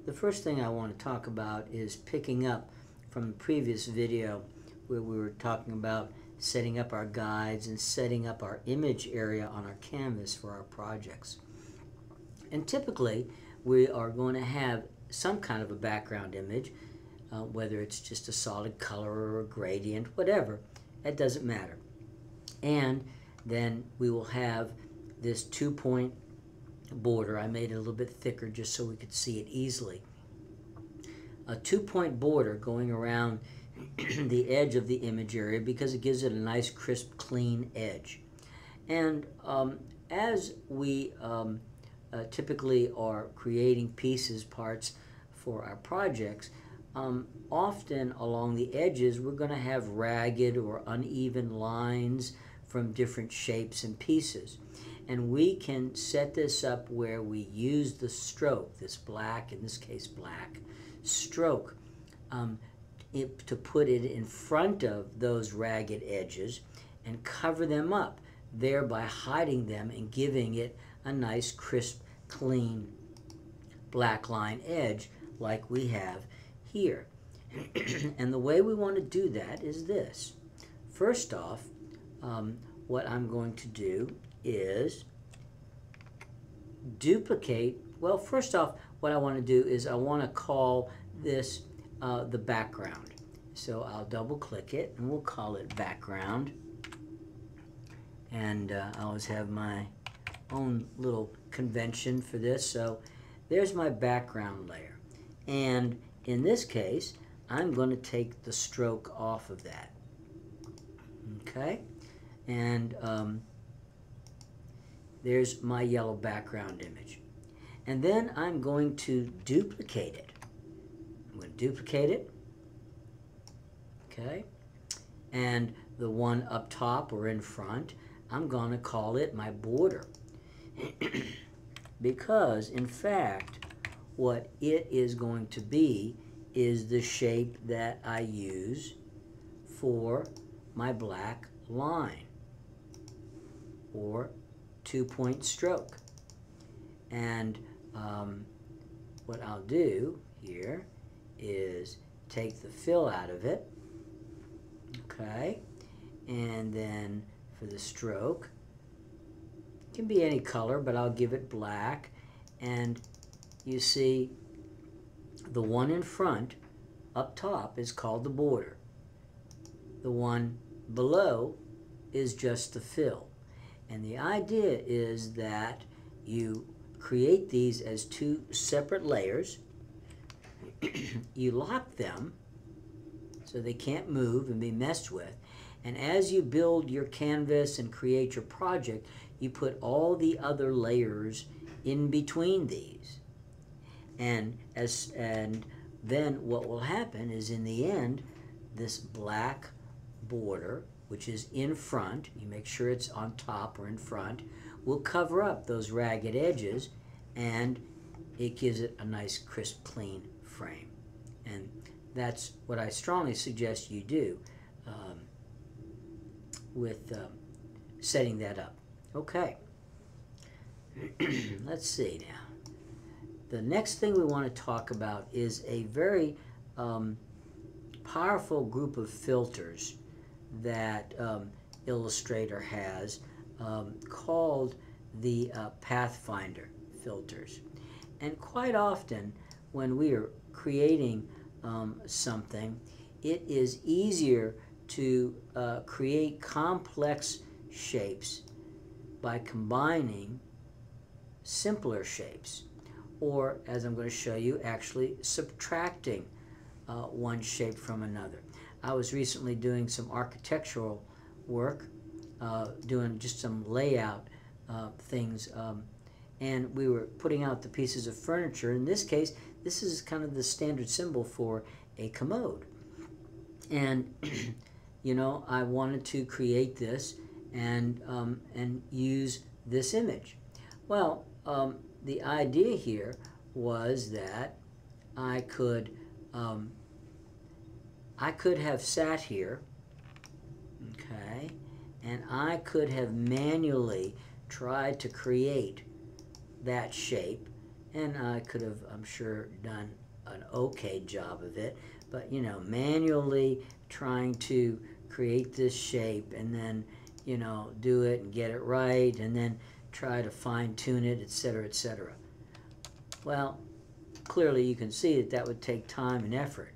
the first thing I want to talk about is picking up from the previous video where we were talking about setting up our guides and setting up our image area on our canvas for our projects. And typically we are going to have some kind of a background image, whether it's just a solid color or a gradient, whatever, it doesn't matter. And then we will have this 2-point border. I made it a little bit thicker just so we could see it easily. A 2-point border going around the edge of the image area because it gives it a nice crisp clean edge. And as we typically are creating pieces, parts for our projects, often along the edges we're going to have ragged or uneven lines from different shapes and pieces. And we can set this up where we use the stroke, this black, in this case black, stroke, to put it in front of those ragged edges and cover them up, thereby hiding them and giving it a nice crisp, clean black line edge like we have here. And the way we want to do that is this. First off, what I'm going to do is duplicate. Well, first off, what I want to do is I want to call this the background. So I'll double click it and we'll call it background. And I always have my own little convention for this. So there's my background layer. And in this case, I'm going to take the stroke off of that. Okay? And there's my yellow background image. And then I'm going to duplicate it. I'm going to duplicate it. Okay? And the one up top or in front, I'm going to call it my border. Because, in fact, what it is going to be is the shape that I use for my black line or 2-point stroke. And what I'll do here is take the fill out of it, okay, and then for the stroke, it can be any color, but I'll give it black. And you see the one in front up top is called the border. The one below is just the fill. And the idea is that you create these as 2 separate layers. You lock them so they can't move and be messed with. And as you build your canvas and create your project, you put all the other layers in between these. And then what will happen is, in the end, this black border, which is in front, you make sure it's on top or in front, will cover up those ragged edges, and it gives it a nice crisp clean frame. And that's what I strongly suggest you do with setting that up. Okay. Let's see now. The next thing we want to talk about is a very powerful group of filters that Illustrator has called the Pathfinder Filters. And quite often when we are creating something, it is easier to create complex shapes by combining simpler shapes, or, as I'm going to show you, actually subtracting one shape from another. I was recently doing some architectural work, doing just some layout things, and we were putting out the pieces of furniture. In this case, this is kind of the standard symbol for a commode. And you know, I wanted to create this and use this image. Well, the idea here was that I could have sat here, okay, and I could have manually tried to create that shape, and I could have, I'm sure, done an okay job of it, but you know, manually trying to create this shape and then, you know, do it and get it right and then try to fine-tune it, etc., etc. Well, clearly you can see that that would take time and effort,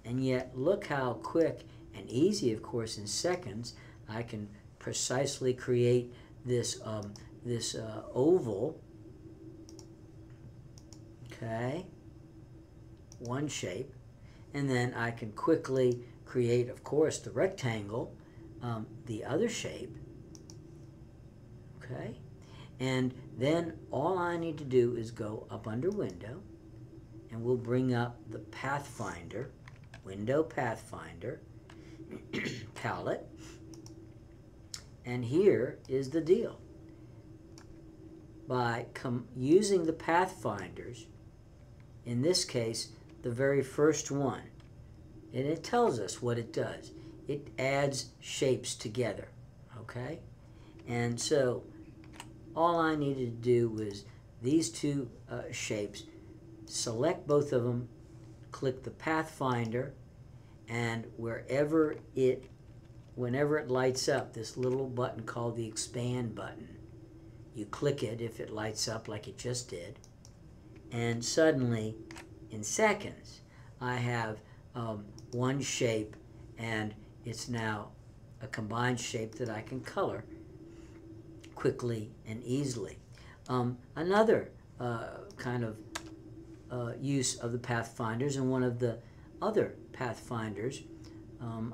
and yet look how quick and easy, of course, in seconds I can precisely create this oval. Okay, one shape, and then I can quickly create, of course, the rectangle, the other shape. Okay, and then all I need to do is go up under Window, and we'll bring up the Pathfinder, Window Pathfinder, palette, and here is the deal. By using the Pathfinders, in this case, the very first one, and it tells us what it does. It adds shapes together, okay? And so all I needed to do was these two shapes, select both of them, click the Pathfinder, and whenever it lights up, this little button called the Expand button, you click it if it lights up like it just did, and suddenly, in seconds, I have one shape, and it's now a combined shape that I can color quickly and easily. Another kind of use of the Pathfinders, and one of the other Pathfinders,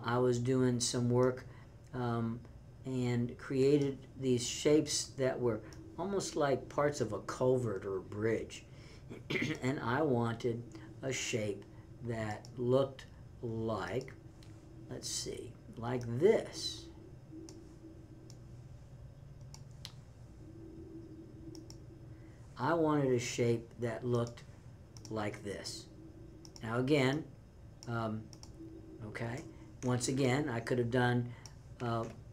I was doing some work and created these shapes that were almost like parts of a culvert or a bridge. And I wanted a shape that looked like, let's see, like this. I wanted a shape that looked like this. Now again, okay, once again, I could have done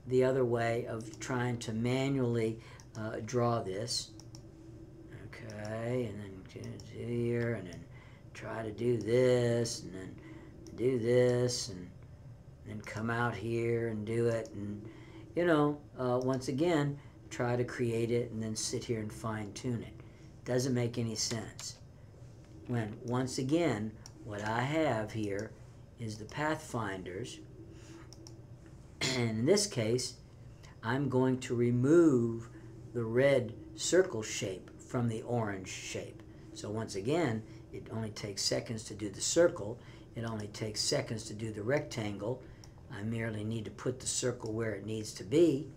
the other way of trying to manually draw this. Okay, and then here, and then try to do this, and then do this, and then come out here and do it, and you know, once again, try to create it and then sit here and fine-tune it. Doesn't make any sense. When, once again, what I have here is the Pathfinders, and in this case, I'm going to remove the red circle shape from the orange shape. So once again, it only takes seconds to do the circle. It only takes seconds to do the rectangle. I merely need to put the circle where it needs to be,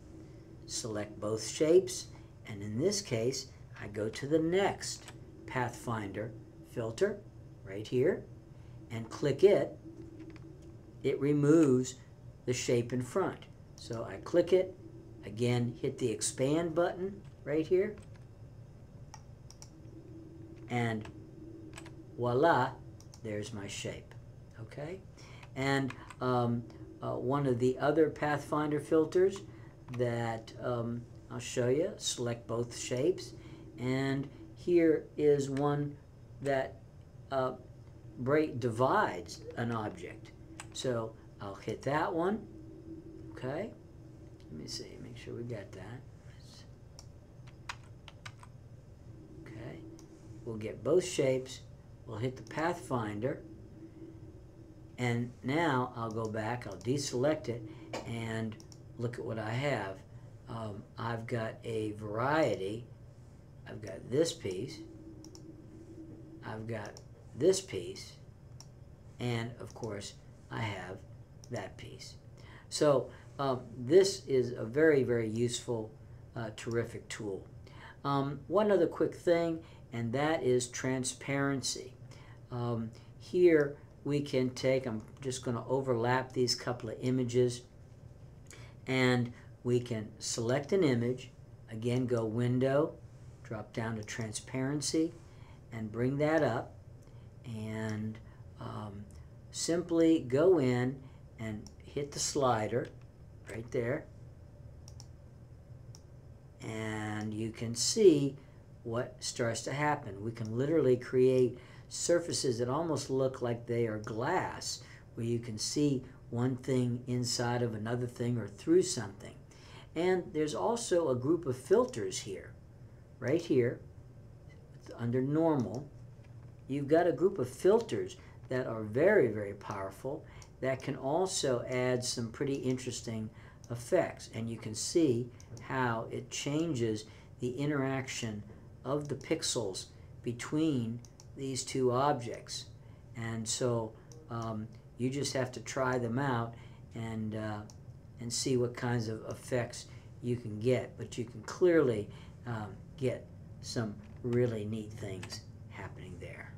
select both shapes, and in this case, I go to the next Pathfinder filter right here and click it. It removes the shape in front. So I click it, again, hit the Expand button right here, and voila, there's my shape. Okay, and one of the other Pathfinder filters that I'll show you, select both shapes, and here is one that divides an object. So I'll hit that one. Okay, let me see, make sure we got that. Okay, we'll get both shapes. We'll hit the Pathfinder, and now I'll go back, I'll deselect it, and look at what I have. I've got a variety. I've got this piece, I've got this piece, and of course I have that piece. So this is a very, very useful, terrific tool. One other quick thing, and that is transparency. Here we can take, I'm just going to overlap these couple of images, and we can select an image, again go Window, drop down to Transparency, and bring that up, and simply go in and hit the slider right there, and you can see what starts to happen. We can literally create surfaces that almost look like they are glass, where you can see one thing inside of another thing or through something. And there's also a group of filters here, right here, under normal. You've got a group of filters that are very, very powerful that can also add some pretty interesting effects. And you can see how it changes the interaction of the pixels between these two objects. And so you just have to try them out and see what kinds of effects you can get. But you can clearly get some really neat things happening there.